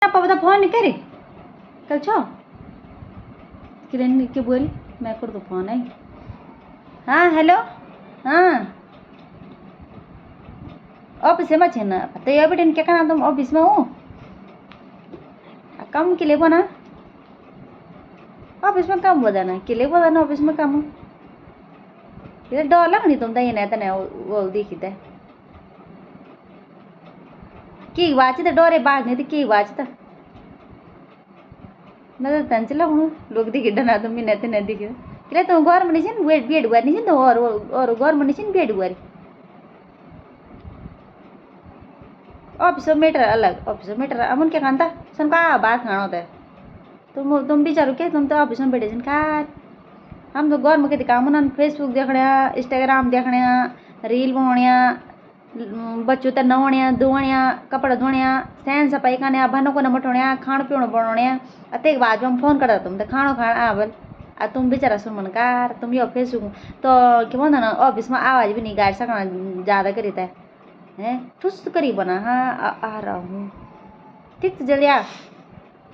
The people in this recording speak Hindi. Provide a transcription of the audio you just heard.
आप બધા ફોન નહીં કરી કલ છો કિરણ કે બોલ મેં કર દો ફોન आई हाँ हेलो हाँ ऑफिस में छे ना तो ये बेटन क्या करना तुम ऑफिस में हो काम के लिए बना ऑफिस में काम बदाना के लिए बदाना ऑफिस में काम ये डॉलर नहीं तुम ये नहीं तने वो देखी थे की वाची तो डोरे बाग नहीं थी की वाची तो मैं तो तंचला हूँ लोग दिखे डना तुम भी नहीं दिखे એટલે તો ગવર્મેન્ટ છે ને બેડ વારી છે તો ઓર ગવર્મેન્ટ છે ને બેડ વારી ऑफिस मैटर अलग ऑफिस मैटर अमन क्या खानता सन का बात खाना होता है तुम बिचारो क्या तुम तो ऑफिस में बैठे सन का हम तो गौर में कहते काम ना फेसबुक देखने इंस्टाग्राम देखने रील बनाने बच्चों तो नवने धोने कपड़े धोने सैन सफाई करने भानों को मटोने खाण पीण बनाने अते बाद में फोन करता तुम तो खाणो खाना आवल आ तुम बेचारा सुमनकार तुम यो फेसबुक तो क्या बोलता ना ऑफिस में आवाज भी नहीं गाड़ सकना ज़्यादा करी था हैं ठुस करी बना हाँ आ रहा हूँ ठीक तो जल्दी आ